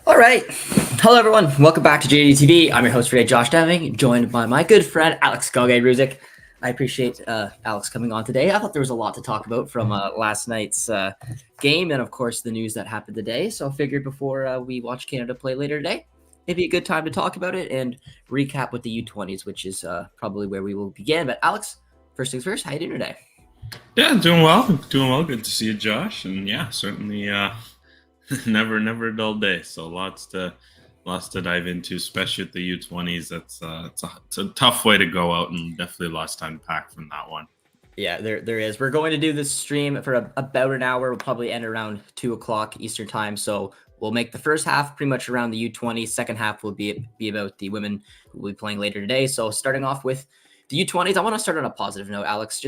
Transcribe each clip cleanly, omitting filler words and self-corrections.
All right. Hello, everyone. Welcome back to JJD TV. I'm your host for today, Josh Deming, joined by my good friend, Alex Goge-Ruzik. I appreciate Alex coming on today. I thought there was a lot to talk about from last night's game and, of course, the news that happened today. So I figured before we watch Canada play later today, it'd be a good time to talk about it and recap with the U-20's, which is probably where we will begin. But Alex, first things first, how you doing today? Yeah, doing well. Doing well. Good to see you, Josh. And yeah, certainly never a dull day. So lots to dive into, especially at the U-20's. It's a tough way to go out, and definitely lost time to pack from that one. Yeah, there is. We're going to do this stream for about an hour. We'll probably end around 2 o'clock Eastern time. So we'll make the first half pretty much around the U-20. Second half will be about the women who will be playing later today. So starting off with the U-20s, I want to start on a positive note, Alex.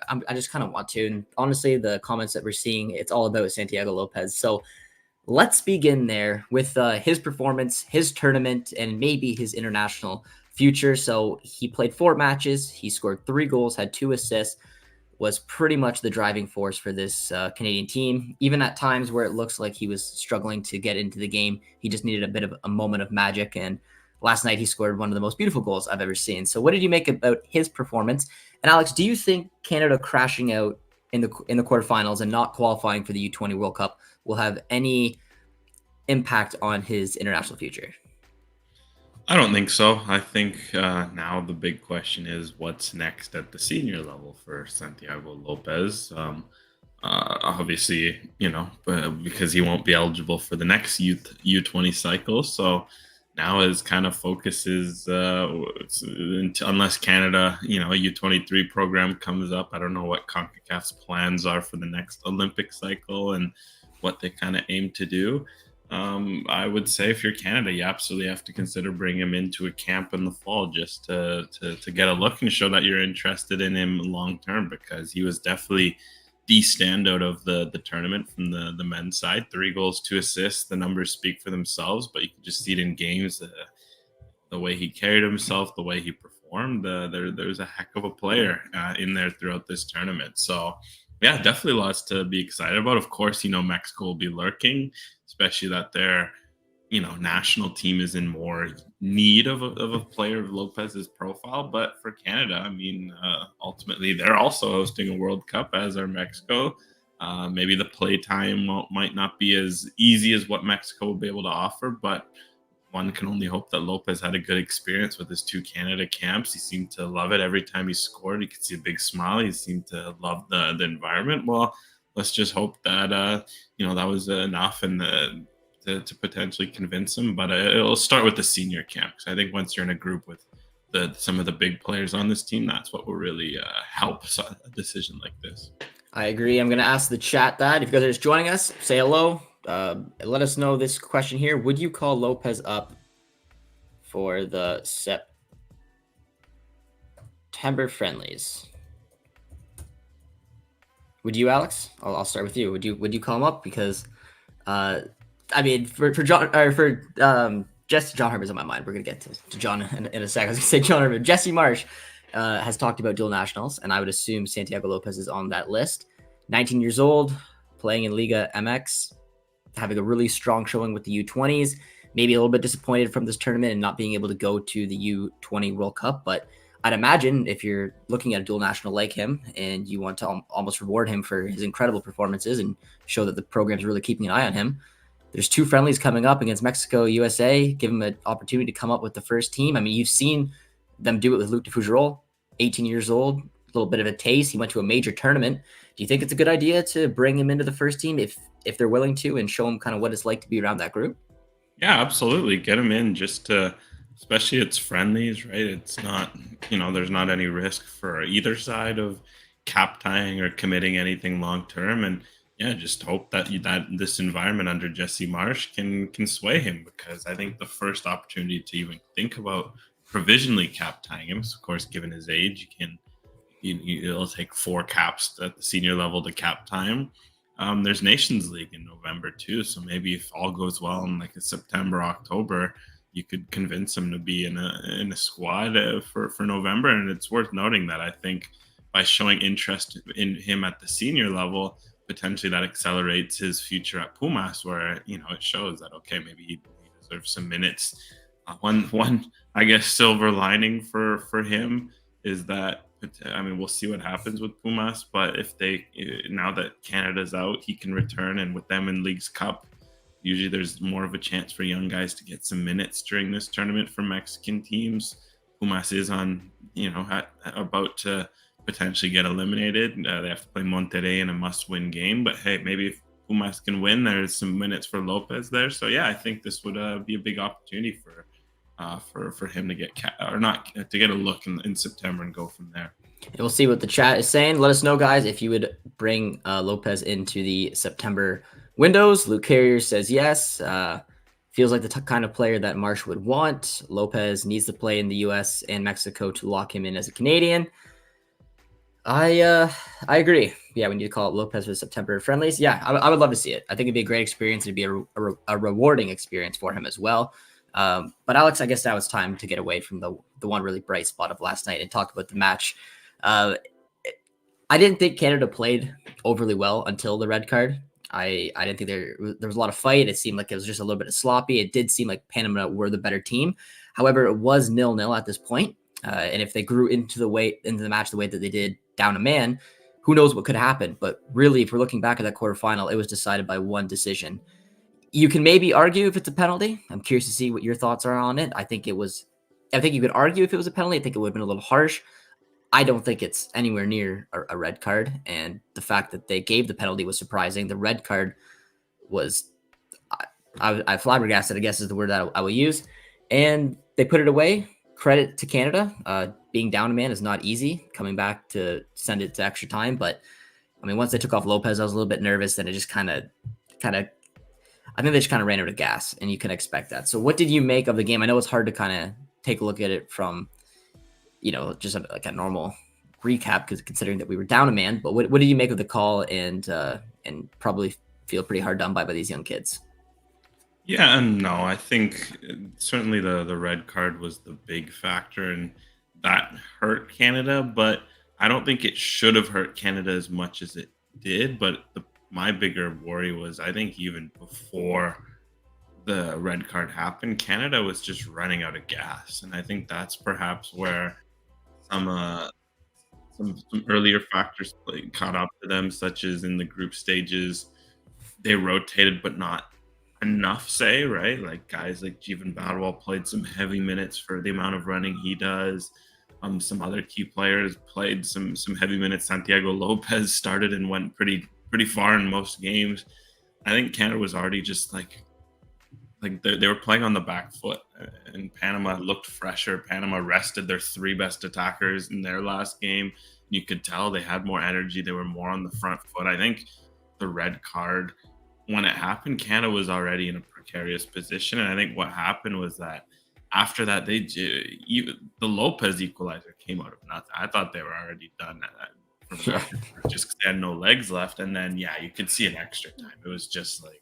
I just kind of want to. And honestly, the comments that we're seeing, it's all about Santiago Lopez. So let's begin there with his performance, his tournament, and maybe his international future. So he played 4 matches. He scored 3 goals, had 2 assists, was pretty much the driving force for this Canadian team. Even at times where it looks like he was struggling to get into the game, he just needed a bit of a moment of magic. And last night he scored one of the most beautiful goals I've ever seen. So what did you make about his performance? And Alex, do you think Canada crashing out in the quarterfinals and not qualifying for the U20 World Cup will have any impact on his international future? I don't think so. I think now the big question is what's next at the senior level for Santiago Lopez. Obviously, because he won't be eligible for the next U20 cycle. So now his kind of focus is unless Canada, a U23 program comes up. I don't know what CONCACAF's plans are for the next Olympic cycle and what they kind of aim to do. I would say if you're Canada, you absolutely have to consider bringing him into a camp in the fall just to get a look and show that you're interested in him long term, because he was definitely the standout of the tournament from the men's side. 3 goals, 2 assists. The numbers speak for themselves, but you can just see it in games. The way he carried himself, the way he performed. There's a heck of a player in there throughout this tournament. So yeah, definitely lots to be excited about. Of course, Mexico will be lurking, especially that their national team is in more need of a player of Lopez's profile. But for Canada, I mean, ultimately they're also hosting a World Cup, as are Mexico. Maybe the play time might not be as easy as what Mexico will be able to offer, but one can only hope that Lopez had a good experience with his 2 Canada camps. He seemed to love it every time he scored. You could see a big smile. He seemed to love the environment. Well, let's just hope that that was enough and to potentially convince him. But it'll start with the senior camp, because I think once you're in a group with some of the big players on this team, that's what will really help a decision like this. I agree. I'm going to ask the chat that. If you guys are just joining us, say hello. Let us know this question here. Would you call Lopez up for the September friendlies? Would you, Alex? I'll start with you. Would you call him up? Because I mean, for John or for John Harper's on my mind. We're gonna get to John in a second. I was gonna say John Harper. Jesse Marsh has talked about dual nationals, and I would assume Santiago Lopez is on that list. 19 years old, playing in Liga MX, having a really strong showing with the U-20s. Maybe a little bit disappointed from this tournament and not being able to go to the U20 World Cup, but I'd imagine if you're looking at a dual national like him and you want to almost reward him for his incredible performances and show that the program's really keeping an eye on him, there's 2 friendlies coming up against Mexico, USA. Give him an opportunity to come up with the first team. I mean, you've seen them do it with Luc de Fougerolles, 18 years old, a little bit of a taste. He went to a major tournament. Do you think it's a good idea to bring him into the first team if they're willing to, and show him kind of what it's like to be around that group? Yeah, absolutely. Get him in just to, especially it's friendlies, right? It's not, there's not any risk for either side of cap tying or committing anything long term. And yeah, just hope that this environment under Jesse Marsh can sway him, because I think the first opportunity to even think about provisionally cap tying him, so of course, given his age, it'll take 4 caps at the senior level to cap time. There's Nations League in November too, so maybe if all goes well in like a September, October, you could convince him to be in a squad for November. And it's worth noting that I think by showing interest in him at the senior level, potentially that accelerates his future at Pumas, where it shows that okay, maybe he deserves some minutes. One I guess silver lining for him is that I mean we'll see what happens with Pumas, but if they now that Canada's out, he can return, and with them in Leagues Cup, usually there's more of a chance for young guys to get some minutes during this tournament for Mexican teams. Pumas is on about to potentially get eliminated. They have to play Monterrey in a must-win game, but hey, maybe if Pumas can win, there's some minutes for Lopez there. So yeah, I think this would be a big opportunity for him to get or not to get a look in September and go from there. And we'll see what the chat is saying. Let us know, guys, if you would bring Lopez into the September windows. Luke Carrier says yes. Feels like the kind of player that Marsh would want. Lopez needs to play in the U.S. and Mexico to lock him in as a Canadian. I agree. Yeah, we need to call it Lopez for the September friendlies. Yeah, I would love to see it. I think it'd be a great experience. It'd be a rewarding experience for him as well. But Alex, I guess now it's time to get away from the one really bright spot of last night and talk about the match. I didn't think Canada played overly well until the red card. I didn't think there was a lot of fight. It seemed like it was just a little bit of sloppy. It did seem like Panama were the better team. However, it was 0-0 at this point. And if they grew into the match the way that they did down a man, who knows what could happen. But really, if we're looking back at that quarterfinal, it was decided by one decision. You can maybe argue if it's a penalty. I'm curious to see what your thoughts are on it. I think you could argue if it was a penalty. I think it would have been a little harsh. I don't think it's anywhere near a red card. And the fact that they gave the penalty was surprising. The red card was, I flabbergasted, I guess is the word that I will use. And they put it away. Credit to Canada. Being down a man is not easy. Coming back to send it to extra time. But, I mean, once they took off Lopez, I was a little bit nervous. And it just kind of, I think they just kind of ran out of gas. And you can expect that. So what did you make of the game? I know it's hard to kind of take a look at it from, just like a normal recap, because considering that we were down a man, but what did you make of the call and probably feel pretty hard done by these young kids? Yeah, and no, I think certainly the red card was the big factor, and that hurt Canada, but I don't think it should have hurt Canada as much as it did. But my bigger worry was, I think even before the red card happened, Canada was just running out of gas, and I think that's perhaps where some earlier factors caught up to them, such as in the group stages, they rotated, but not enough, say, right? Like guys like Jeevan Badwal played some heavy minutes for the amount of running he does. Some other key players played some heavy minutes. Santiago Lopez started and went pretty far in most games. I think Canada was already just like they were playing on the back foot, and Panama looked fresher. Panama rested their three best attackers in their last game. You could tell they had more energy. They were more on the front foot. I think the red card, when it happened, Canada was already in a precarious position. And I think what happened was that after that, the Lopez equalizer came out of nothing. I thought they were already done just because they had no legs left. And then, yeah, you could see an extra time. It was just like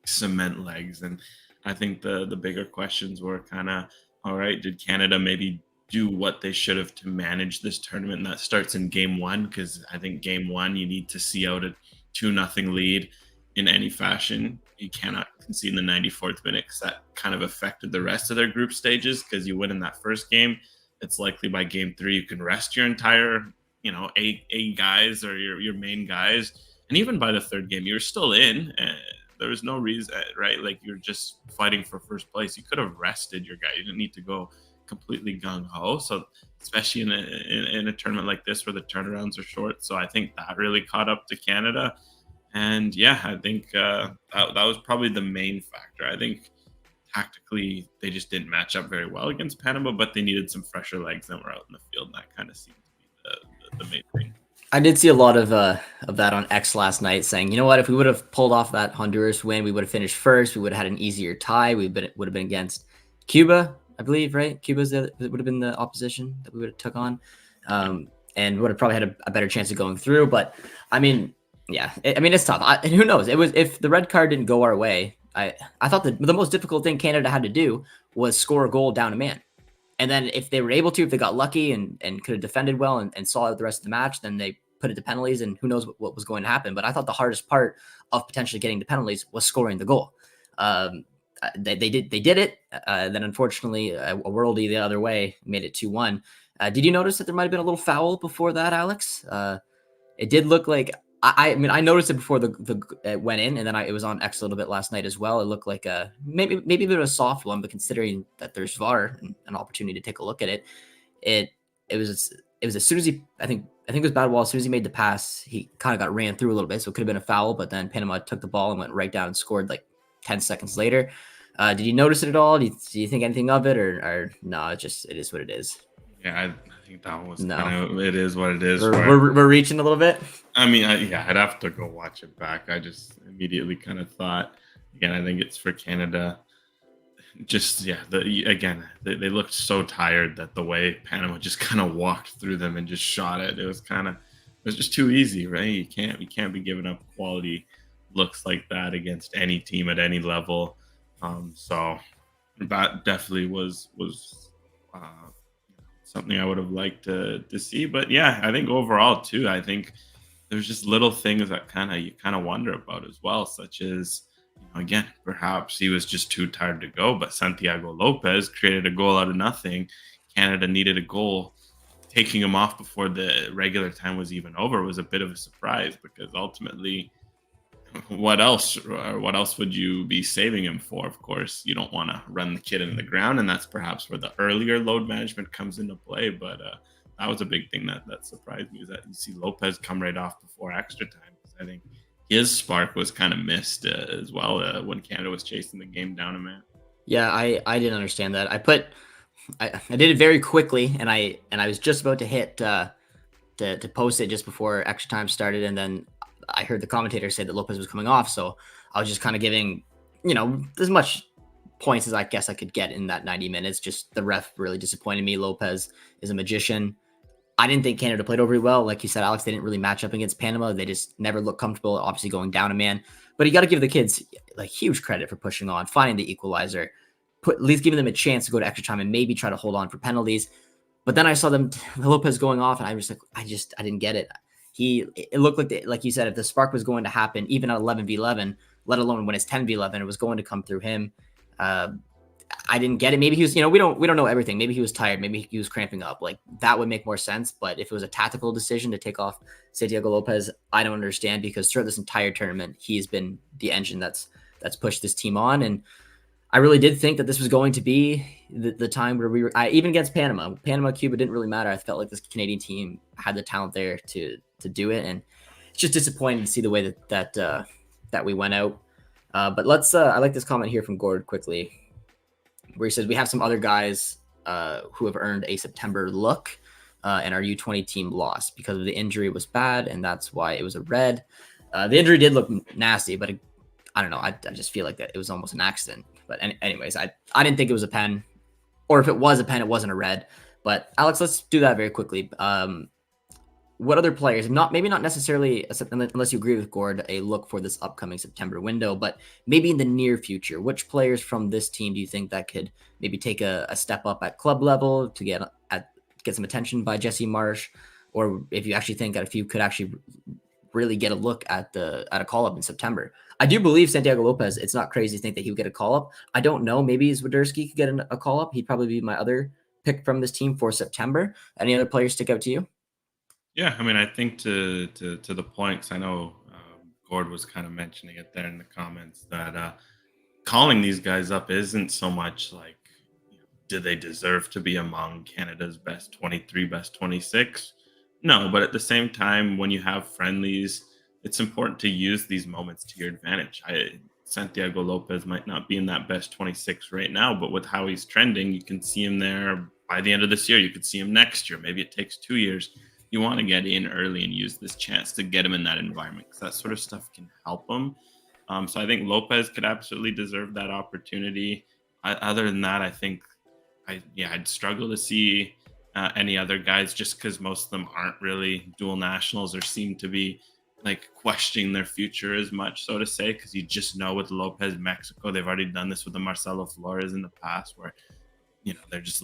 cement legs. And I think the bigger questions were kind of, all right, did Canada maybe do what they should have to manage this tournament? And that starts in game one, because I think game one, you need to see out a 2-0 lead in any fashion. You cannot concede in the 94th minute, because that kind of affected the rest of their group stages. Because you win in that first game, it's likely by game three you can rest your entire eight guys or your main guys, and even by the third game you're still in. There was no reason, right? Like, you're just fighting for first place. You could have rested your guy. You didn't need to go completely gung-ho. So especially in a tournament like this where the turnarounds are short. So I think that really caught up to Canada. And yeah, I think that was probably the main factor. I think tactically they just didn't match up very well against Panama, but they needed some fresher legs that were out in the field. And that kind of seemed to be the main thing. I did see a lot of that on X last night, saying, you know what, if we would have pulled off that Honduras win, we would have finished first. We would have had an easier tie. Would have been against Cuba, I believe, right? Would have been the opposition that we would have took on, and would have probably had a better chance of going through. But I mean, yeah, it's tough. Who knows? It was, if the red card didn't go our way, I thought that the most difficult thing Canada had to do was score a goal down a man. And then if they were able to, if they got lucky and could have defended well and saw out the rest of the match, then they put it to penalties, and who knows what was going to happen. But I thought the hardest part of potentially getting to penalties was scoring the goal. They did it. Then unfortunately, a worldie the other way made it 2-1. Did you notice that there might have been a little foul before that, Alex? It did look like I mean I noticed it before it went in, and then it was on X a little bit last night as well. It looked like maybe a bit of a soft one, but considering that there's VAR and an opportunity to take a look at it, it was as soon as I think it was Badwall. As soon as he made the pass, he kind of got ran through a little bit, so it could have been a foul. But then Panama took the ball and went right down and scored like 10 seconds later. Did you notice it at all? Do you think anything of it, or no? It is what it is. Yeah, I think that was it is what it is. We're reaching a little bit. I mean, I'd have to go watch it back. I just immediately kind of thought, again, I think it's for Canada. Just they looked so tired that the way Panama just kind of walked through them and just shot it. It was just too easy, right? You can't be giving up quality looks like that against any team at any level. So that definitely was something I would have liked to see. But yeah, I think overall too, I think there's just little things that you kind of wonder about as well, such as, again, perhaps he was just too tired to go, but Santiago Lopez created a goal out of nothing. Canada needed a goal. Taking him off before the regular time was even over was a bit of a surprise, because ultimately, what else would you be saving him for? Of course, you don't want to run the kid into the ground, and that's perhaps where the earlier load management comes into play. But that was a big thing that surprised me, is that you see Lopez come right off before extra time. I think his spark was kind of missed as well when Canada was chasing the game down a man. Yeah, I didn't understand that. I did it very quickly, and I was just about to hit to post it just before extra time started, and then I heard the commentator say that Lopez was coming off, so I was just kind of giving, as much points as I guess I could get in that 90 minutes. Just the ref really disappointed me. Lopez is a magician. I didn't think Canada played overly well. Like you said, Alex, they didn't really match up against Panama. They just never looked comfortable, obviously going down a man. But you got to give the kids like huge credit for pushing on, finding the equalizer, at least giving them a chance to go to extra time and maybe try to hold on for penalties. But then I saw Lopez going off, and I was like, I didn't get it. It looked like you said, if the spark was going to happen, even at 11v11, let alone when it's 10v11, it was going to come through him. I didn't get it. Maybe he was, we don't know everything. Maybe he was tired. Maybe he was cramping up. Like, that would make more sense. But if it was a tactical decision to take off Santiago Lopez, I don't understand, because throughout this entire tournament, he's been the engine that's pushed this team on. And I really did think that this was going to be the time where we were, even against Panama, Cuba didn't really matter. I felt like this Canadian team had the talent there to do it. And it's just disappointing to see the way that we went out. But let's, I like this comment here from Gord quickly, where he says, we have some other guys who have earned a September look, and our U20 team lost because of the injury was bad, and that's why it was a red. The injury did look nasty, but I don't know. I just feel like that it was almost an accident. But anyways, I didn't think it was a pen, or if it was a pen, it wasn't a red. But Alex, let's do that very quickly. What other players, maybe not necessarily, unless you agree with Gord, a look for this upcoming September window, but maybe in the near future, which players from this team do you think that could maybe take a step up at club level to get some attention by Jesse Marsh, or if you actually think that if you could actually really get a look at a call up in September? I do believe Santiago Lopez. It's not crazy to think that he would get a call up. I don't know. Maybe Zwiderski could get a call up. He'd probably be my other pick from this team for September. Any other players stick out to you? Yeah, I mean, I think to the point, 'cause I know Gord was kind of mentioning it there in the comments, that calling these guys up isn't so much like, do they deserve to be among Canada's best 23, best 26? No, but at the same time, when you have friendlies, it's important to use these moments to your advantage. Santiago Lopez might not be in that best 26 right now, but with how he's trending, you can see him there by the end of this year. You could see him next year. Maybe it takes 2 years. You want to get in early and use this chance to get him in that environment, because that sort of stuff can help him. So I think Lopez could absolutely deserve that opportunity. Other than that, I think I'd struggle to see any other guys, just because most of them aren't really dual nationals or seem to be like questioning their future as much, so to say, because you just know with Lopez, Mexico, they've already done this with the Marcelo Flores in the past, where they're just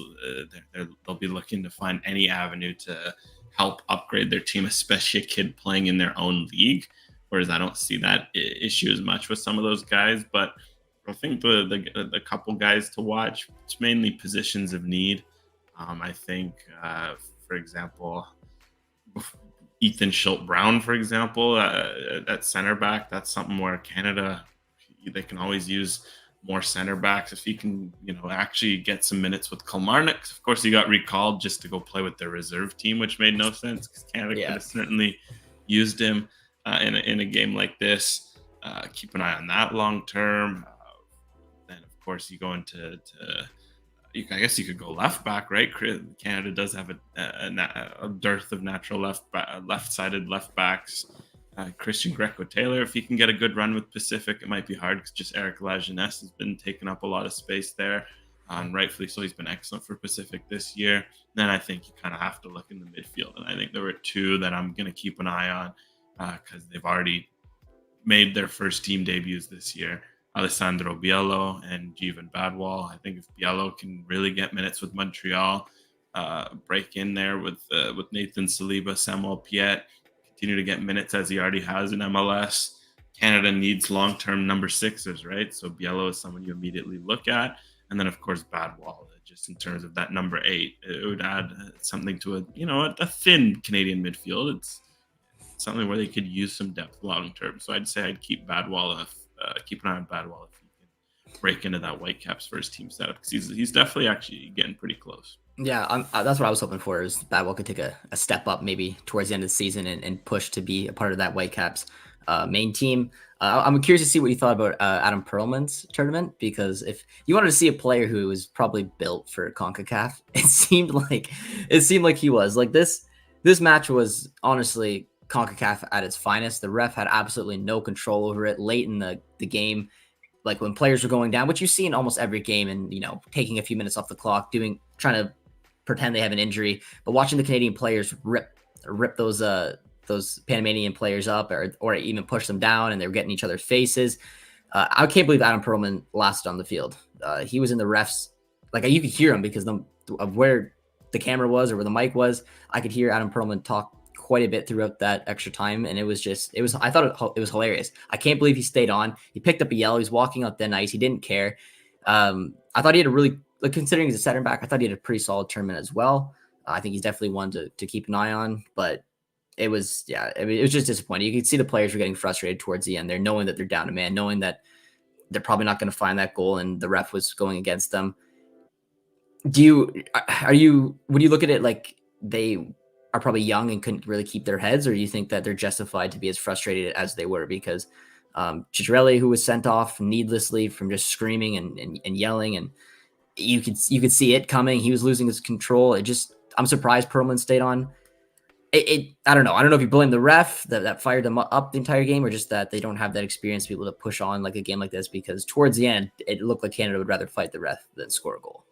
they'll be looking to find any avenue to help upgrade their team, especially a kid playing in their own league. Whereas I don't see that issue as much with some of those guys. But I think the couple guys to watch, it's mainly positions of need. I think, for example, Ethan Schultz-Brown, for example, at center back, that's something where Canada, they can always use more center backs if he can, actually get some minutes with CanMNT. Of course, he got recalled just to go play with their reserve team, which made no sense because Canada could have certainly used him in a game like this. Keep an eye on that long term. Then, of course, you go into I guess you could go left back, right? Canada does have a dearth of natural left-sided left backs. Christian Greco-Taylor, if he can get a good run with Pacific, it might be hard because just Eric Lajeunesse has been taking up a lot of space there. And rightfully so, he's been excellent for Pacific this year. Then I think you kind of have to look in the midfield. And I think there were two that I'm going to keep an eye on because they've already made their first team debuts this year. Alessandro Biello and Jeevan Badwal. I think if Biello can really get minutes with Montreal, break in there with Nathan Saliba, Samuel Piet, continue to get minutes as he already has in MLS. Canada needs long-term number sixes, right? So Biello is someone you immediately look at. And then, of course, Badwal, just in terms of that number 8. It would add something to a thin Canadian midfield. It's something where they could use some depth long-term. So I'd say I'd keep Badwal keep an eye on Badwal if he can break into that Whitecaps first team setup because he's definitely actually getting pretty close. Yeah, that's what I was hoping for, is Badwal could take a step up maybe towards the end of the season and push to be a part of that Whitecaps main team. I'm curious to see what you thought about Adam Perlman's tournament, because if you wanted to see a player who was probably built for CONCACAF, it seemed like he was. Like this match was honestly CONCACAF at its finest. The ref had absolutely no control over it late in the game, like when players were going down, which you see in almost every game, and taking a few minutes off the clock, trying to pretend they have an injury, but watching the Canadian players rip those Panamanian players up or even push them down, and they were getting each other's faces. I can't believe Adam Perlman lasted on the field. He was in the refs, like you could hear him because of where the camera was or where the mic was. I could hear Adam Perlman talk quite a bit throughout that extra time, and I thought it was hilarious. I can't believe he stayed on. He picked up a yellow. He's walking out thin ice. He didn't care. I thought he had a really, considering he's a center back, I thought he had a pretty solid tournament as well. I think he's definitely one to keep an eye on, but it was just disappointing. You could see the players were getting frustrated towards the end. They're knowing that they're down a man, knowing that they're probably not going to find that goal, and the ref was going against them. Would you look at it like they are probably young and couldn't really keep their heads, or do you think that they're justified to be as frustrated as they were? Because Chicharelli, who was sent off needlessly from just screaming and yelling, and you could see it coming. He was losing his control. I'm surprised Perlman stayed on. I don't know. I don't know if you blame the ref that fired them up the entire game, or just that they don't have that experience to be able to push on like a game like this, because towards the end, it looked like Canada would rather fight the ref than score a goal.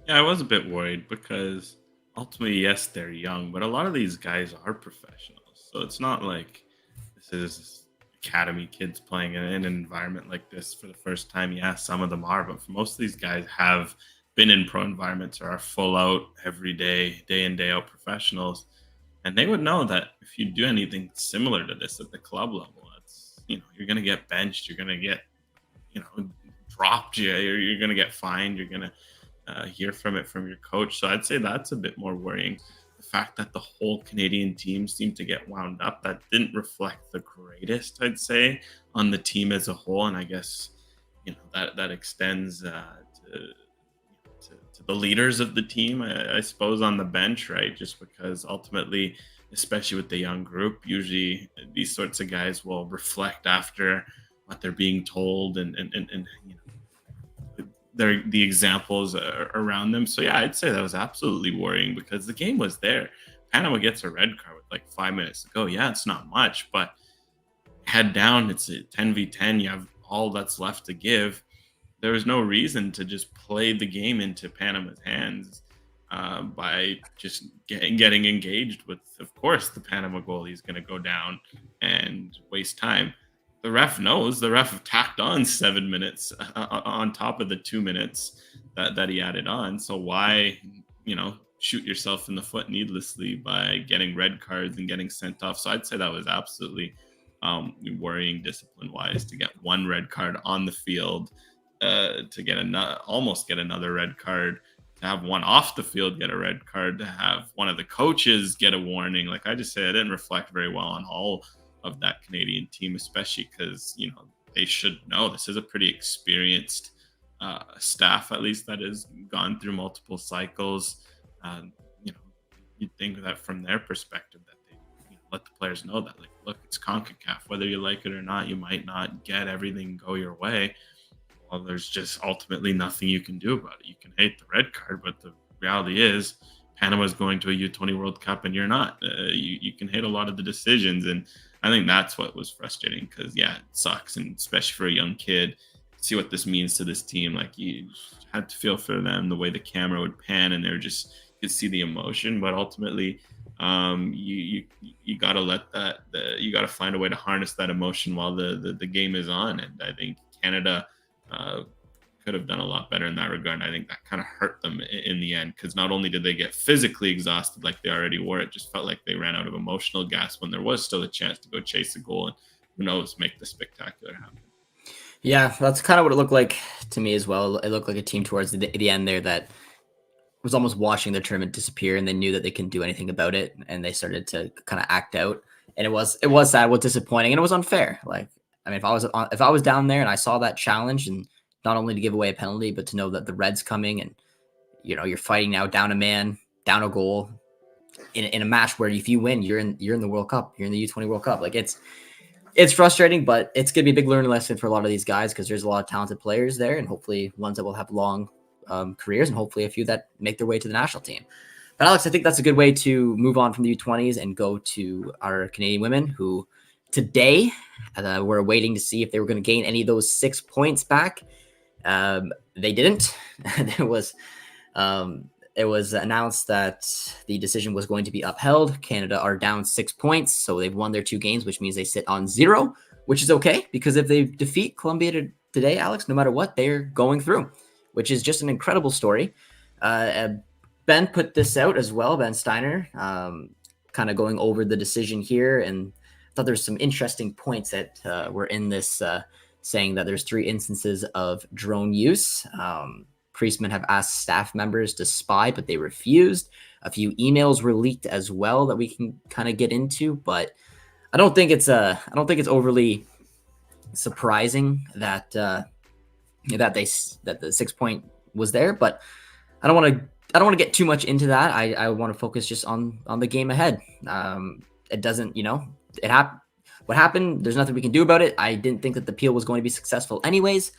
Yeah, I was a bit worried because ultimately, yes, they're young, but a lot of these guys are professionals. So it's not like this is academy kids playing in an environment like this for the first time. Yeah, some of them are, but for most of these guys have been in pro environments or are full out every day in, day out professionals. And they would know that if you do anything similar to this at the club level, it's, you're going to get benched, you're going to get, dropped, you're going to get fined, you're going to hear from your coach. So I'd say that's a bit more worrying. The fact that the whole Canadian team seemed to get wound up, that didn't reflect the greatest, I'd say, on the team as a whole. And I guess, that extends to the leaders of the team, I suppose, on the bench, right? Just because ultimately, especially with the young group, usually these sorts of guys will reflect after what they're being told and they're the examples around them. So yeah, I'd say that was absolutely worrying because the game was there. Panama gets a red card with like 5 minutes to go. Yeah, it's not much, but head down, it's a 10v10. You have all that's left to give. There was no reason to just play the game into Panama's hands by just getting engaged with, of course, the Panama goalie is going to go down and waste time. The ref knows. The ref tacked on 7 minutes on top of the 2 minutes that he added on. So why, shoot yourself in the foot needlessly by getting red cards and getting sent off. So I'd say that was absolutely worrying discipline wise to get one red card on the field, to get almost get another red card, to have one off the field get a red card, to have one of the coaches get a warning. Like I just say, it didn't reflect very well on all of that Canadian team, especially because, you know, they should know this is a pretty experienced staff, at least, that has gone through multiple cycles. You know, you'd think that from their perspective that they, you know, let the players know that, like, look, it's CONCACAF. Whether you like it or not, you might not get everything go your way. Well, there's just ultimately nothing you can do about it. You can hate the red card, but the reality is Panama's going to a U20 World Cup and you're not. You can hate a lot of the decisions. And I think that's what was frustrating because, yeah, it sucks. And especially for a young kid, see what this means to this team. Like, you had to feel for them, the way the camera would pan and they're just, you could see the emotion. But ultimately, you got to let that, you got to find a way to harness that emotion while the game is on. And I think Canada could have done a lot better in that regard. And I think that kind of hurt them in the end, because not only did they get physically exhausted like they already were, it just felt like they ran out of emotional gas when there was still a chance to go chase a goal and, who knows, make the spectacular happen. Yeah, that's kind of what it looked like to me as well. It looked like a team towards the end there that was almost watching the tournament disappear, and they knew that they couldn't do anything about it, and they started to kind of act out. And it was sad, it was disappointing, and it was unfair. Like, I mean, if I was down there and I saw that challenge, and not only to give away a penalty, but to know that the red's coming, and you know you're fighting now down a man, down a goal, in a match where if you win, you're in the World Cup, you're in the U20 World Cup. Like, it's frustrating, but it's gonna be a big learning lesson for a lot of these guys because there's a lot of talented players there, and hopefully ones that will have long careers, and hopefully a few that make their way to the national team. But Alex, I think that's a good way to move on from the U20s and go to our Canadian women, who today we're waiting to see if they were going to gain any of those 6 points back. They didn't. It was announced that the decision was going to be upheld. Canada are down 6 points, so they've won their 2 games, which means they sit on 0, which is okay, because if they defeat Colombia today, Alex, no matter what, they're going through, which is just an incredible story. Ben put this out as well, Ben Steiner, kind of going over the decision here, and I thought there's some interesting points that were in this, saying that there's 3 instances of drone use. Priestmen have asked staff members to spy, but they refused. A few emails were leaked as well that we can kind of get into, but I don't think it's overly surprising that that the 6 point was there, but I don't want to get too much into that. I want to focus just on the game ahead. It doesn't, it happened. What happened? There's nothing we can do about it. I didn't think that the appeal was going to be successful anyways,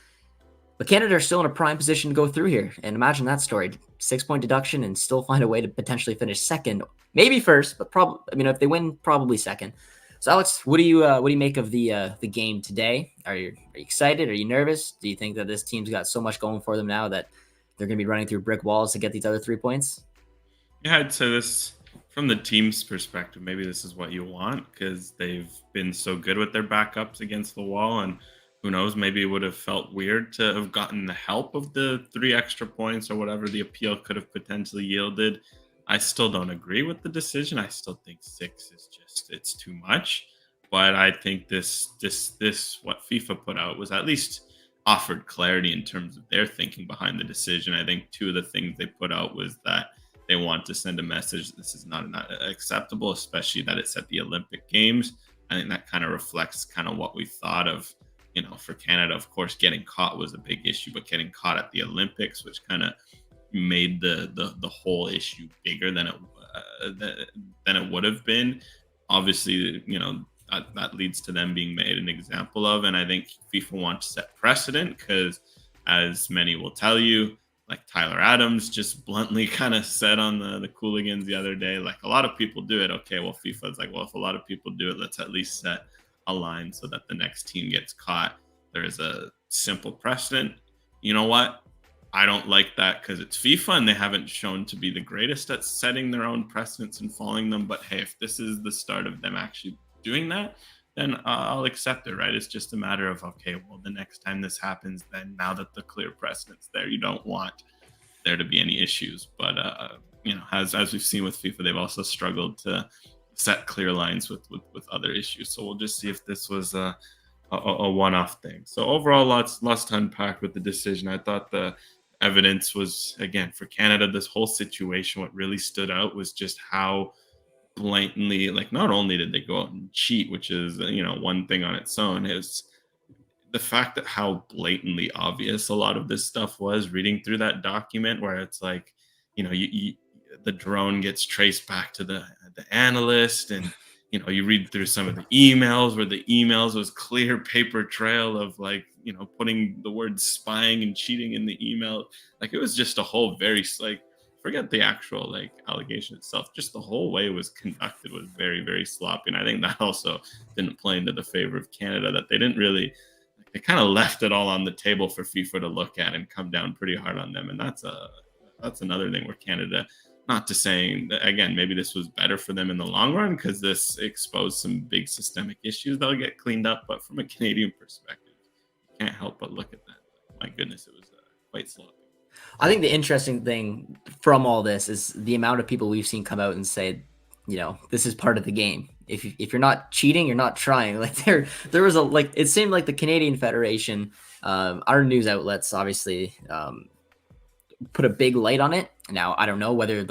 but Canada are still in a prime position to go through here. And imagine that story: 6 point deduction and still find a way to potentially finish second, maybe first, but probably, if they win, probably second. So Alex, what do you make of the game today? Are you excited? Are you nervous? Do you think that this team's got so much going for them now that they're going to be running through brick walls to get these other 3 points? Yeah, I'd say this from the team's perspective. Maybe this is what you want, because they've been so good with their backups against the wall, and who knows, maybe it would have felt weird to have gotten the help of the 3 extra points or whatever the appeal could have potentially yielded. I still don't agree with the decision. I still think 6 is just, it's too much. But I think this what FIFA put out was at least offered clarity in terms of their thinking behind the decision. I think 2 of the things they put out was that they want to send a message that this is not acceptable, especially that it's at the Olympic Games. I think that kind of reflects kind of what we thought of, for Canada. Of course, getting caught was a big issue, but getting caught at the Olympics, which kind of made the whole issue bigger than it would have been. Obviously, that leads to them being made an example of. And I think FIFA wants to set precedent because, as many will tell you, like Tyler Adams just bluntly kind of said on the Cooligans the other day, like, a lot of people do it. Okay, well, FIFA's like, well, if a lot of people do it, let's at least set a line so that the next team gets caught. There is a simple precedent. You know what? I don't like that because it's FIFA and they haven't shown to be the greatest at setting their own precedents and following them. But hey, if this is the start of them actually doing that, then I'll accept it, right? It's just a matter of, okay, well, the next time this happens, then now that the clear precedent's there, you don't want there to be any issues. But as we've seen with FIFA, they've also struggled to set clear lines with other issues. So we'll just see if this was a one-off thing. So overall, lots to unpack with the decision. I thought the evidence was, again, for Canada, this whole situation, what really stood out was just how blatantly, like, not only did they go out and cheat, which is one thing on its own, is the fact that how blatantly obvious a lot of this stuff was reading through that document, where it's like, the drone gets traced back to the analyst, and you read through some of the emails where the emails was clear paper trail of, like, putting the word spying and cheating in the email. Like, it was just a whole very, like, forget the actual, like, allegation itself, just the whole way it was conducted was very, very sloppy. And I think that also didn't play into the favor of Canada, that they didn't really, they kind of left it all on the table for FIFA to look at and come down pretty hard on them. And that's another thing where Canada, not to say, again, maybe this was better for them in the long run because this exposed some big systemic issues that'll get cleaned up. But from a Canadian perspective, you can't help but look at that. My goodness, it was quite sloppy. I think the interesting thing from all this is the amount of people we've seen come out and say, this is part of the game. If you're not cheating, you're not trying. Like, there was it seemed like the Canadian Federation, our news outlets obviously put a big light on it. Now, I don't know whether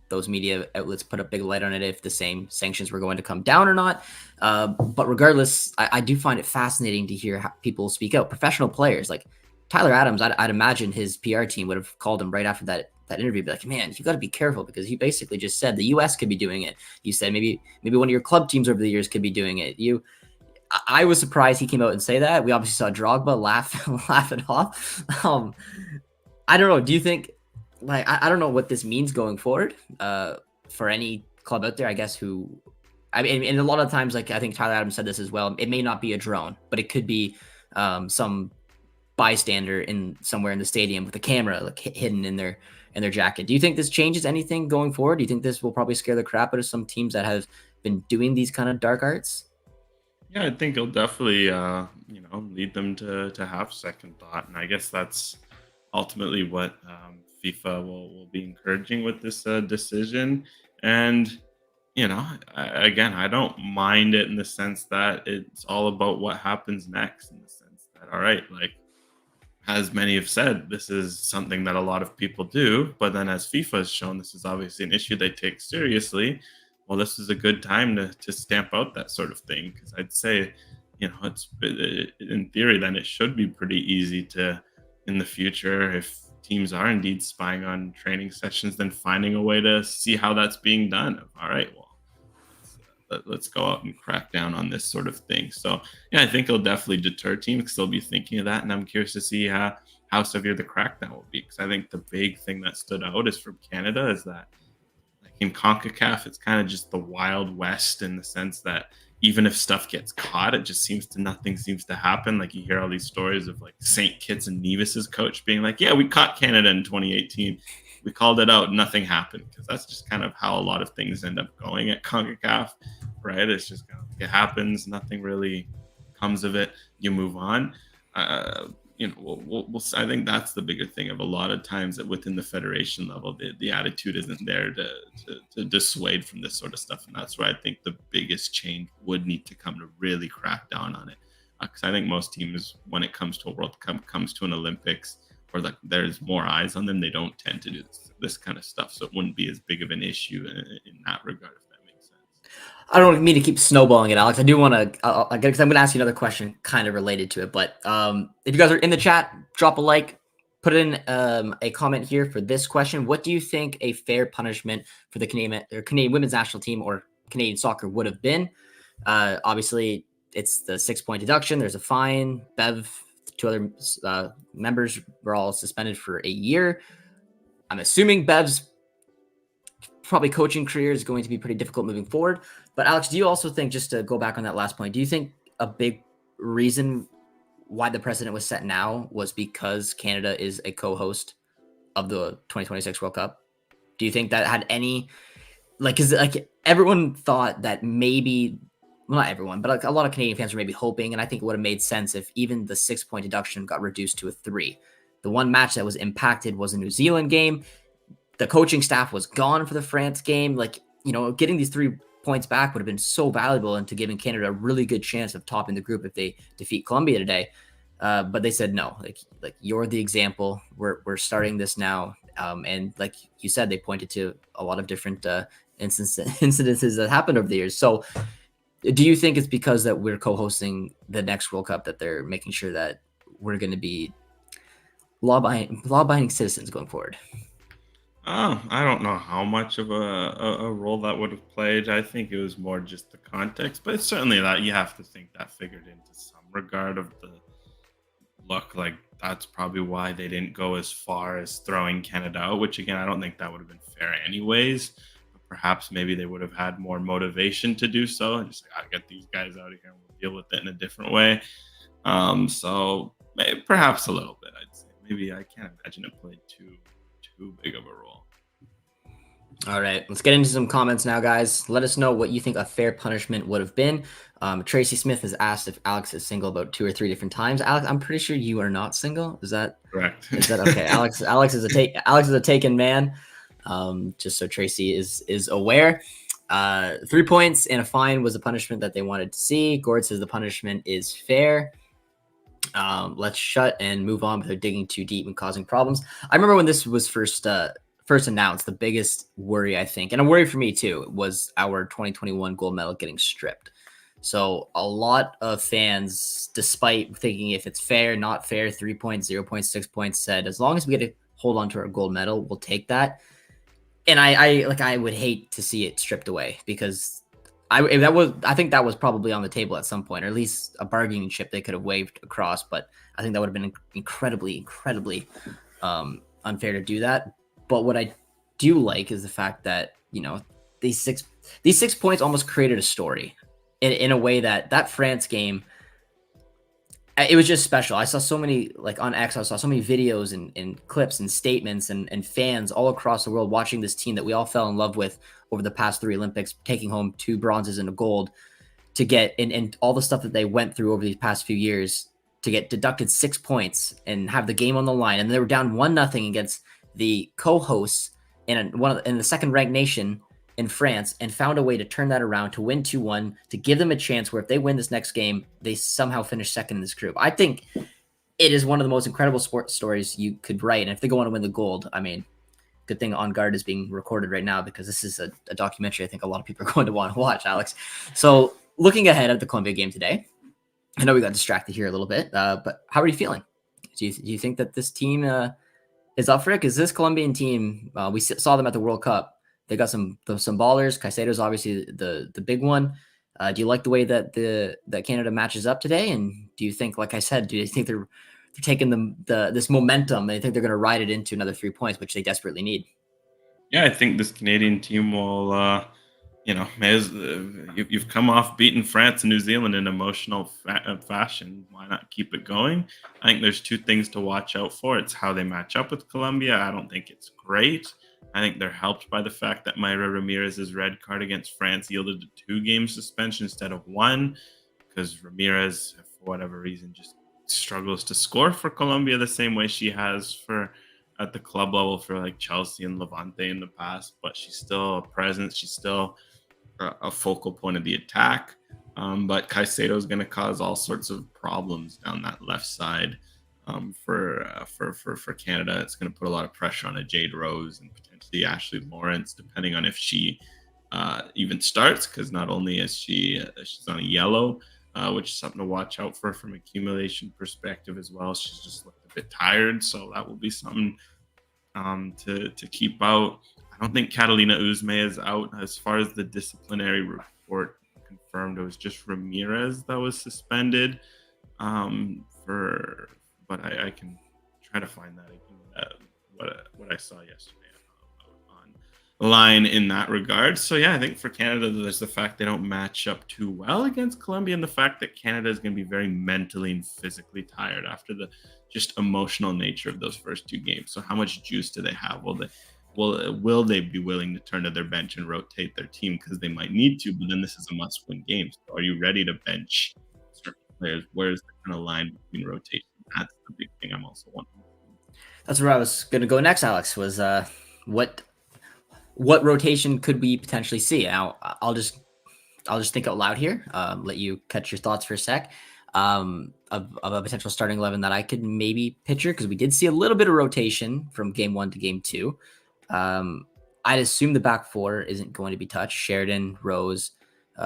those media outlets put a big light on it if the same sanctions were going to come down or not. But regardless, I do find it fascinating to hear how people speak out. Professional players like Tyler Adams, I'd imagine his PR team would have called him right after that interview, be like, man, you got to be careful, because you basically just said the U.S. could be doing it. You said maybe one of your club teams over the years could be doing it. I was surprised he came out and say that. We obviously saw Drogba laugh it off. I don't know. Do you think, like, I don't know what this means going forward for any club out there, I guess, and a lot of times, like, I think Tyler Adams said this as well, it may not be a drone, but it could be some bystander somewhere in the stadium with a camera, like, hidden in their jacket. Do you think this changes anything going forward? Do you think this will probably scare the crap out of some teams that have been doing these kind of dark arts? Yeah, I think it'll definitely, lead them to have second thought. And I guess that's ultimately what FIFA will be encouraging with this decision. And, again, I don't mind it in the sense that it's all about what happens next, in the sense that, all right, like, as many have said, this is something that a lot of people do, but then as FIFA has shown, this is obviously an issue they take seriously. Well, this is a good time to stamp out that sort of thing, because I'd say, it's in theory, then it should be pretty easy to, in the future, if teams are indeed spying on training sessions, then finding a way to see how that's being done. All right, well, let's go out and crack down on this sort of thing. So yeah, I think it'll definitely deter teams because they'll be thinking of that, and I'm curious to see how severe the crackdown will be, because I think the big thing that stood out is from Canada is that, like, in CONCACAF, it's kind of just the Wild West, in the sense that even if stuff gets caught, it just nothing seems to happen. Like, you hear all these stories of, like, St. Kitts and Nevis's coach being like, yeah, we caught Canada in 2018. We called it out. Nothing happened, because that's just kind of how a lot of things end up going at CONCACAF, right? It's just kind of, it happens. Nothing really comes of it. You move on. I think that's the bigger thing of a lot of times, that within the federation level, the attitude isn't there to dissuade from this sort of stuff. And that's where I think the biggest change would need to come to really crack down on it. Because I think most teams, when it comes to a World Cup, comes to an Olympics, or like there's more eyes on them, they don't tend to do this kind of stuff. So it wouldn't be as big of an issue in that regard, if that makes sense. I don't mean to keep snowballing it, Alex. I do want to, because I'm going to ask you another question kind of related to it. But if you guys are in the chat, drop a like, put in a comment here for this question. What do you think a fair punishment for the Canadian women's national team or Canadian soccer would have been? Obviously, it's the 6-point deduction. There's a fine. Bev, two other members were all suspended for a year. I'm assuming Bev's probably coaching career is going to be pretty difficult moving forward. But Alex, do you also think, just to go back on that last point, do you think a big reason why the precedent was set now was because Canada is a co-host of the 2026 World Cup? Do you think that had any, because everyone thought that maybe, well, not everyone, but like a lot of Canadian fans were maybe hoping, and I think it would have made sense if even the 6-point deduction got reduced to a 3. The one match that was impacted was a New Zealand game. the coaching staff was gone for the France game. Like, getting these 3 points back would have been so valuable into giving Canada a really good chance of topping the group if they defeat Colombia today. But they said no. Like you're the example. We're starting this now. And like you said, they pointed to a lot of different incidences that happened over the years. So, do you think it's because that we're co-hosting the next World Cup that they're making sure that we're going to be law-abiding citizens going forward? I don't know how much of a role that would have played. I think it was more just the context, but it's certainly that you have to think that figured into some regard of the look. Like that's probably why they didn't go as far as throwing Canada out, which again, I don't think that would have been fair anyways. But perhaps maybe they would have had more motivation to do so and just like, I'll get these guys out of here and we'll deal with it in a different way. So perhaps a little bit, I'd say. Maybe I can't imagine it played too big of a role. All right, let's get into some comments now, guys. Let us know what you think a fair punishment would have been. Tracy Smith has asked if Alex is single about 2 or 3 different times. Alex, I'm pretty sure you are not single. Is that correct? Is that okay? Alex is a taken man. Just so Tracy is aware. 3 points and a fine was the punishment that they wanted to see. Gord says the punishment is fair. Let's shut and move on without digging too deep and causing problems. I remember when this was first announced, the biggest worry, I think, and a worry for me too, was our 2021 gold medal getting stripped. So a lot of fans, despite thinking if it's fair, not fair, 3 points, 0 points, 6 points, said as long as we get to hold on to our gold medal, we'll take that. And I would hate to see it stripped away because I think that was probably on the table at some point, or at least a bargaining chip they could have waved across. But I think that would have been incredibly unfair to do that. But what I do like is the fact that these six points almost created a story in a way that France game. It was just special. I saw so many, like on X, I saw so many videos and clips and statements and fans all across the world watching this team that we all fell in love with over the past 3 Olympics, taking home 2 bronzes and a gold to get, and all the stuff that they went through over these past few years to get deducted 6 points and have the game on the line. And they were down 1-0 against the co-hosts in the second ranked nation in France, and found a way to turn that around to win 2-1 to give them a chance where if they win this next game, they somehow finish second in this group. I think it is one of the most incredible sports stories you could write. And if they go on to win the gold, I mean, good thing On Guard is being recorded right now because this is a documentary I think a lot of people are going to want to watch, Alex. So looking ahead at the Colombia game today, I know we got distracted here a little bit, but how are you feeling? Do you think that this team is up for it? Because this Colombian team, we saw them at the World Cup. They got some ballers. Caicedo's obviously the big one. Do you like the way that Canada matches up today? And do you think, like I said, do you think they're taking this momentum? They think they're going to ride it into another 3 points, which they desperately need? Yeah, I think this Canadian team will. You've come off beating France and New Zealand in emotional fashion. Why not keep it going? I think there's 2 things to watch out for. It's how they match up with Colombia. I don't think it's great. I think they're helped by the fact that Mayra Ramirez's red card against France yielded a 2-game suspension instead of 1, because Ramirez, for whatever reason, just struggles to score for Colombia the same way she has at the club level for like Chelsea and Levante in the past. But she's still a presence. She's still a focal point of the attack. But Caicedo is going to cause all sorts of problems down that left side. For Canada, it's going to put a lot of pressure on a Jade Rose and potentially Ashley Lawrence, depending on if she even starts. Because not only is she's on a yellow, which is something to watch out for from accumulation perspective as well. She's just looked a bit tired, so that will be something to keep out. I don't think Catalina Uzme is out. As far as the disciplinary report confirmed, it was just Ramirez that was suspended but I can try to find that what I saw yesterday online in that regard. So yeah, I think for Canada, there's the fact they don't match up too well against Colombia, and the fact that Canada is going to be very mentally and physically tired after the just emotional nature of those first 2 games. So how much juice do they have? Will they be willing to turn to their bench and rotate their team, because they might need to? But then this is a must-win game. So are you ready to bench certain players? Where's the kind of line between rotation? That's the big thing I'm also wondering. That's where I was going to go next, Alex, was what what rotation could we potentially see? Now, I'll just think out loud here. Let you catch your thoughts for a sec. Of a potential starting 11 that I could maybe picture, because we did see a little bit of rotation from game 1 to game 2. I'd assume the back 4 isn't going to be touched. Sheridan, Rose,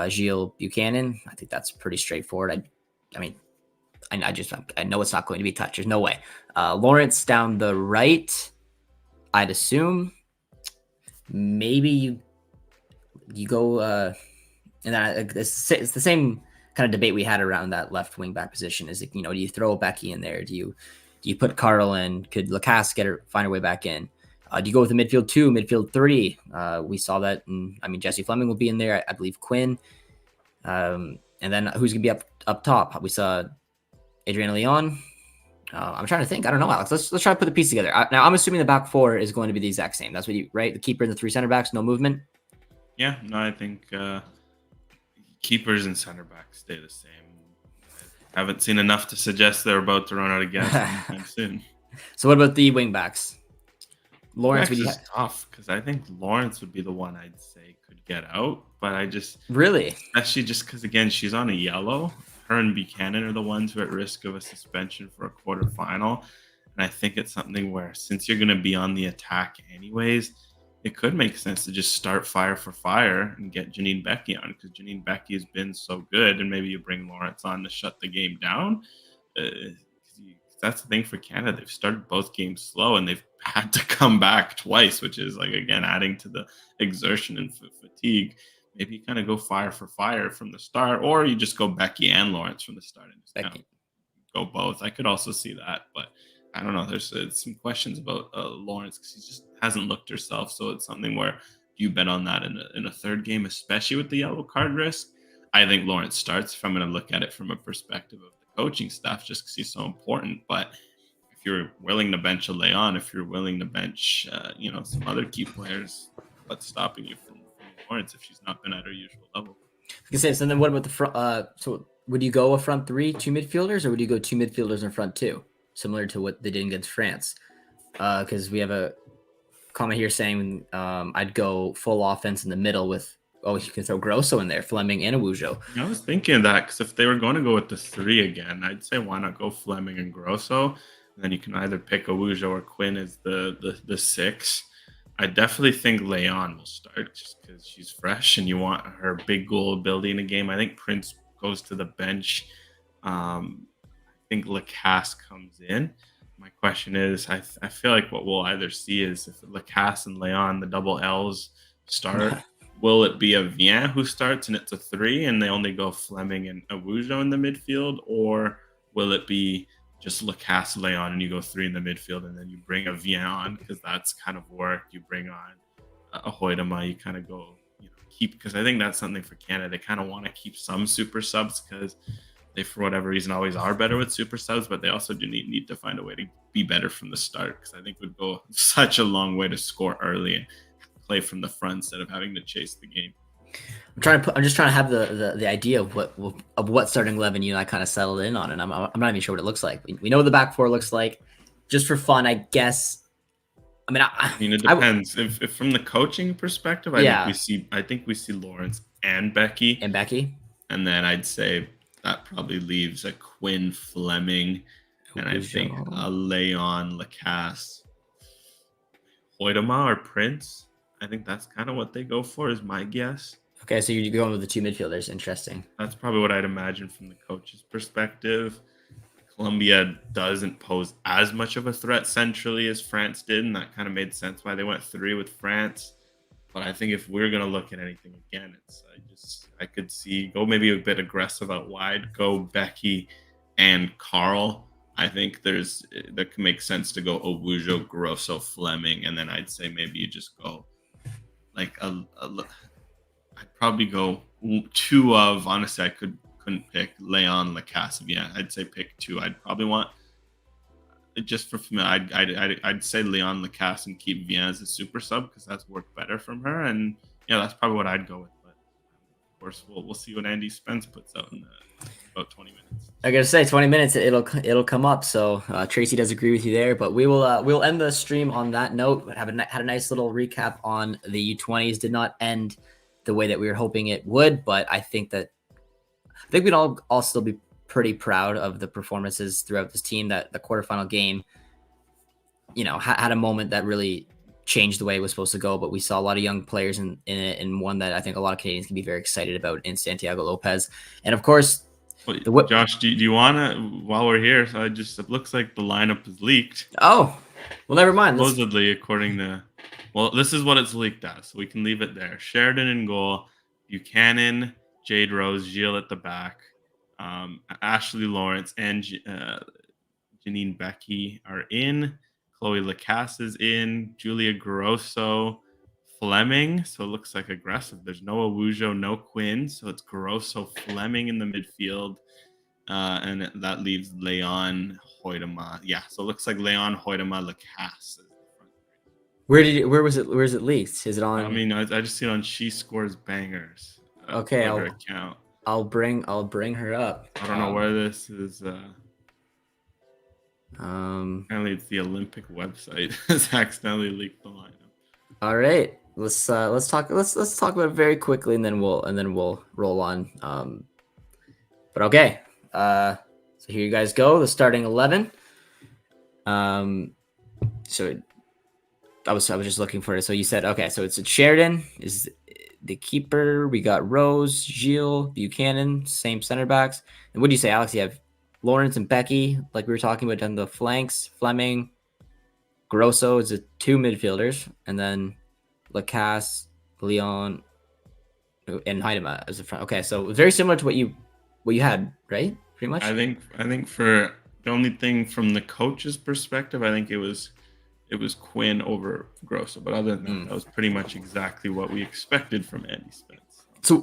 Gilles, Buchanan. I think that's pretty straightforward. I mean, I know it's not going to be touched. There's no way. Lawrence down the right. I'd assume maybe you go and that it's the same kind of debate we had around that left wing back position. Is it, do you throw Becky in there? Do you put Carl in? Could Lacasse find her way back in? Do you go with the midfield 2, midfield 3? We saw that. Jesse Fleming will be in there. I believe Quinn. And then who's gonna be up top? We saw Adriana Leon. I'm trying to think. I don't know, Alex. Let's try to put the piece together. Now, I'm assuming the back 4 is going to be the exact same. That's what right? The keeper and the 3 center backs, no movement. Yeah, no, I think keepers and center backs stay the same. I haven't seen enough to suggest they're about to run out of gas anytime soon. So what about the wing backs? Lawrence is tough, because I think Lawrence would be the one I'd say could get out, but I just really, especially just because again she's on a yellow. Her and Buchanan are the ones who are at risk of a suspension for a quarterfinal, and I think it's something where, since you're going to be on the attack anyways, it could make sense to just start fire for fire and get Janine Becky on, because Janine Becky has been so good, and maybe you bring Lawrence on to shut the game down. That's the thing for Canada. They've started both games slow, and they've had to come back twice, which is again adding to the exertion and fatigue. Maybe you kind of go fire for fire from the start, or you just go Becky and Lawrence from the start and just kind of go both. I could also see that, but I don't know. There's some questions about Lawrence, because he just hasn't looked herself. So it's something where you bet on that in a third game, especially with the yellow card risk. I think Lawrence starts, if I'm going to look at it from a perspective of the coaching staff, just because he's so important. But if you're willing to bench a Leon, if you're willing to bench, some other key players, what's stopping you from Lawrence if she's not been at her usual level? I can say, so then what about the front? So would you go a front 3, 2 midfielders, or would you go 2 midfielders in front 2, similar to what they did against France? Because we have a comment here saying I'd go full offense in the middle with, you can throw Grosso in there, Fleming and Awujo. I was thinking that, because if they were going to go with the 3 again, I'd say why not go Fleming and Grosso, and then you can either pick Awujo or Quinn as the 6. I definitely think Leon will start, just because she's fresh and you want her big goal ability in a game. I think Prince goes to the bench. I think Lacasse comes in. My question is, I feel like what we'll either see is, if Lacasse and Leon, the double L's, start, will it be a Vian who starts and it's a 3 and they only go Fleming and Awujo in the midfield, or will it be just Lacasse, Leon, and you go 3 in the midfield, and then you bring a Vian on, because that's kind of work. You bring on a Hoydema, you kind of go, keep, because I think that's something for Canada. They kind of want to keep some super subs, because they, for whatever reason, always are better with super subs, but they also do need to find a way to be better from the start, because I think it would go such a long way to score early and play from the front instead of having to chase the game. I'm just trying to have the idea of what starting 11 you and I kind of settled in on, and I'm not even sure what it looks like. We know what the back 4 looks like. Just for fun, I guess. It depends. If from the coaching perspective, I think we see Lawrence and Becky, and then I'd say that probably leaves a Quinn, Fleming, and I think a Leon, Lacasse, Hoydema, or Prince. I think that's kind of what they go for, is my guess. Okay, so you're going with the 2 midfielders. Interesting. That's probably what I'd imagine from the coach's perspective. Colombia doesn't pose as much of a threat centrally as France did, and that kind of made sense why they went 3 with France. But I think if we're going to look at anything again, I could see go maybe a bit aggressive out wide, go Becky and Carl. I think that can make sense to go Awujo, Grosso, Fleming, and then I'd say maybe you just go I'd probably go 2 of, honestly, I couldn't pick Leon, Lacasse. Yeah, I'd say pick 2. I'd probably want, just for me, I'd say Leon, Lacasse, and keep Vian as a super sub, because that's worked better from her. And yeah, that's probably what I'd go with. But of course, we'll see what Andy Spence puts out in about 20 minutes. I gotta say, 20 minutes, it'll come up. So Tracy does agree with you there, but we'll end the stream on that note. Had a nice little recap on the U20s. Did not end the way that we were hoping it would, but I think we'd all still be pretty proud of the performances throughout this team. That the quarterfinal game, had a moment that really changed the way it was supposed to go. But we saw a lot of young players in it, and one that I think a lot of Canadians can be very excited about in Santiago Lopez, and of course. Josh, do you want to, while we're here, it looks like the lineup is leaked. Oh, well, never mind. Supposedly, according to, this is what it's leaked as, so we can leave it there. Sheridan in goal, Buchanan, Jade Rose, Gilles at the back, Ashley Lawrence, and Janine Becky are in. Chloe Lacasse is in. Julia Grosso, Fleming, so it looks like aggressive. There's no Awujo, no Quinn, so it's Grosso, Fleming in the midfield, and that leaves Leon, Hoytema. Yeah, so it looks like Leon, Hoytema, Lacasse. Where was it leaked? Is it on? I mean, I just see it on She Scores Bangers. Okay, account. I'll bring her up. I don't know where this is. Apparently, it's the Olympic website has accidentally leaked the lineup. All right. Let's talk about it very quickly, and then we'll roll on. But okay. So here you guys go. The starting 11. So I was just looking for it. So you said okay. So it's Sheridan is the keeper. We got Rose, Gilles, Buchanan, same center backs. And what do you say, Alex? You have Lawrence and Becky, like we were talking about, on the flanks. Fleming, Grosso is the two midfielders, and then Lacasse, Leon, and Heidema as the front. Okay, so very similar to what you had, right? Pretty much. I think for the only thing from the coach's perspective, I think it was Quinn over Grosso, but other than that, that was pretty much exactly what we expected from Andy Spence. So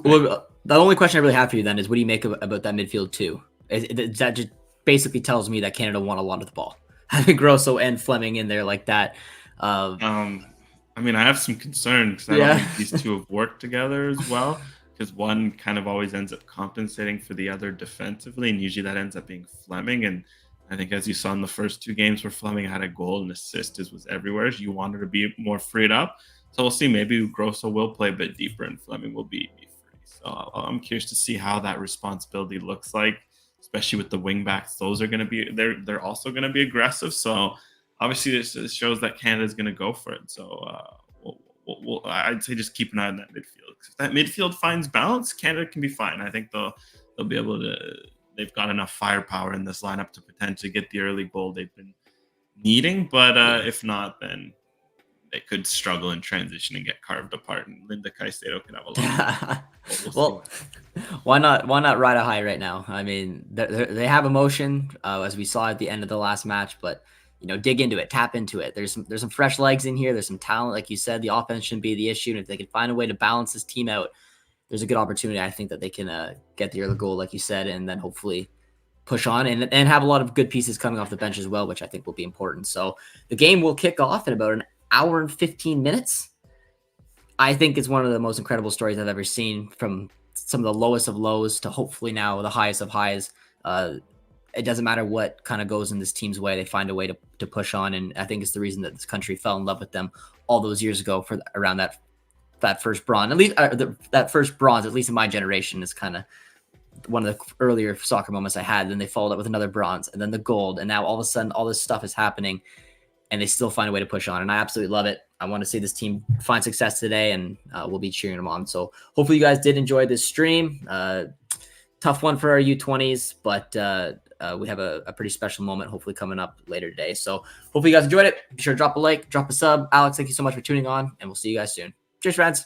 the only question I really have for you then is, what do you make about that midfield too? That just basically tells me that Canada won a lot of the ball, having Grosso and Fleming in there like that. I mean, I have some concerns because I don't think these two have worked together as well, because one kind of always ends up compensating for the other defensively, and usually that ends up being Fleming. And I think, as you saw in the first two games where Fleming had a goal and assist, was everywhere. You wanted to be more freed up. So we'll see. Maybe Grosso will play a bit deeper and Fleming will be free. So I'm curious to see how that responsibility looks like, especially with the wing backs. Those are going to be, they're also going to be aggressive. So obviously this shows that Canada is going to go for it. So I'd say just keep an eye on that midfield. If that midfield finds balance, Canada can be fine. I think they'll be able to. They've got enough firepower in this lineup to potentially get the early goal they've been needing. But if not, then they could struggle in transition and get carved apart. And Linda Caicedo can have a lot. Well, why not ride a high right now? I mean, they have emotion, as we saw at the end of the last match, but dig into it, tap into it. There's some fresh legs in here. There's some talent, like you said. The offense shouldn't be the issue, and if they can find a way to balance this team out, there's a good opportunity. I think that they can get the early goal, like you said, and then hopefully push on and have a lot of good pieces coming off the bench as well, which I think will be important. So the game will kick off in about an hour and 15 minutes. I think it's one of the most incredible stories I've ever seen, from some of the lowest of lows to hopefully now the highest of highs. It doesn't matter what kind of goes in this team's way. They find a way to push on. And I think it's the reason that this country fell in love with them all those years ago for around that first bronze. At least that first bronze, at least in my generation, is kind of one of the earlier soccer moments I had. Then they followed up with another bronze and then the gold. And now all of a sudden, all this stuff is happening and they still find a way to push on. And I absolutely love it. I want to see this team find success today, and we'll be cheering them on. So hopefully you guys did enjoy this stream. Tough one for our U20s, but we have a pretty special moment hopefully coming up later today. So hopefully you guys enjoyed it. Be sure to drop a like, drop a sub. Alex, thank you so much for tuning on, and we'll see you guys soon. Cheers, friends.